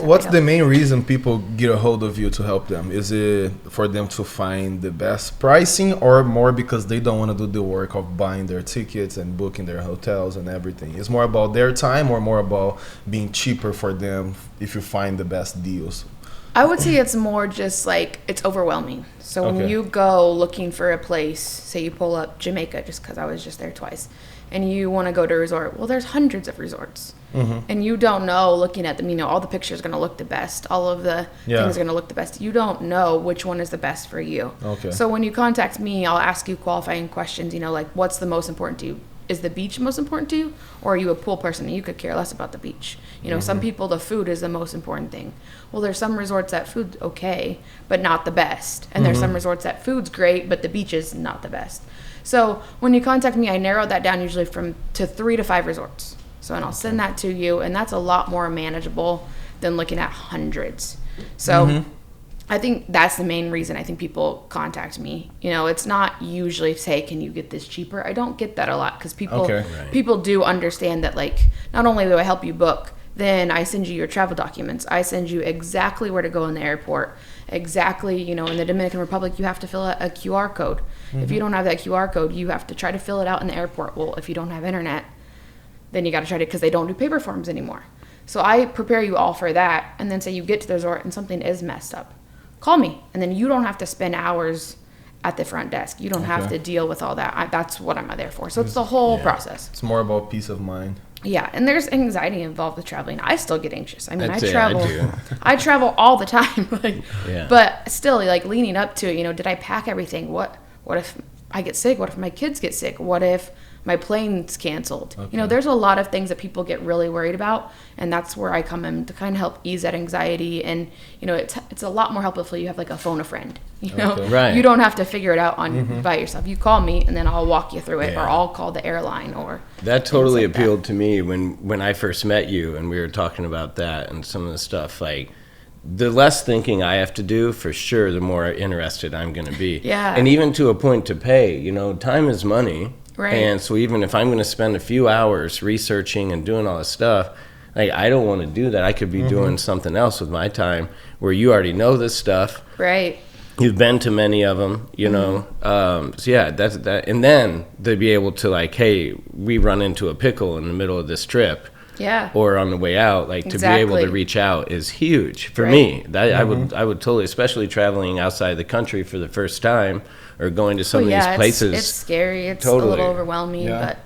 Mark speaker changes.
Speaker 1: What's the main reason people get a hold of you to help them? Is it for them to find the best pricing, or more because they don't want to do the work of buying their tickets and booking their hotels and everything? It's more about their time, or more about being cheaper for them if you find the best deals?
Speaker 2: I would say it's more just like it's overwhelming. So when you go looking for a place, say you pull up Jamaica, just because I was just there twice, and you want to go to a resort, well, there's hundreds of resorts. And you don't know, looking at them, all the pictures are going to look the best. All of the things are going to look the best. You don't know which one is the best for you. So when you contact me, I'll ask you qualifying questions, like what's the most important to you? Is the beach most important to you? Or are you a pool person and you could care less about the beach? Some people, the food is the most important thing. Well, there's some resorts that food's okay, but not the best. And there's some resorts that food's great, but the beach is not the best. So when you contact me, I narrow that down usually to 3 to 5 resorts. So, and I'll send that to you, and that's a lot more manageable than looking at hundreds. So I think that's the main reason I think people contact me. It's not usually say, can you get this cheaper? I don't get that a lot because people do understand that, like, not only do I help you book, then I send you your travel documents. I send you exactly where to go in the airport. Exactly, in the Dominican Republic, you have to fill out a QR code. If you don't have that QR code, you have to try to fill it out in the airport. Well, if you don't have internet, then you got to try to, because they don't do paper forms anymore. So I prepare you all for that, and then say you get to the resort and something is messed up. Call me, and then you don't have to spend hours at the front desk. You don't have to deal with all that. That's what I'm there for. So it's the whole process.
Speaker 1: It's more about peace of mind.
Speaker 2: Yeah, and there's anxiety involved with traveling. I still get anxious. I mean, I travel all the time. But still, like, leading up to it, did I pack everything? What if I get sick? What if my kids get sick? What if my plane's canceled? There's a lot of things that people get really worried about, and that's where I come in to kind of help ease that anxiety. And it's a lot more helpful if you have like a phone a friend. You don't have to figure it out by yourself. You call me, and then I'll walk you through it, or I'll call the airline. Or
Speaker 3: that totally appealed to me when I first met you, and we were talking about that and some of the stuff. Like, the less thinking I have to do, for sure, the more interested I'm going to be. And even to a point to pay. Time is money. And so even if I'm going to spend a few hours researching and doing all this stuff, like, I don't want to do that. I could be doing something else with my time where you already know this stuff. You've been to many of them, So yeah, that's that. And then to be able to, like, hey, we run into a pickle in the middle of this trip. Or on the way out, like, to be able to reach out is huge for me. That I would totally, especially traveling outside the country for the first time, or going to some of these places.
Speaker 2: It's scary. It's a little overwhelming, but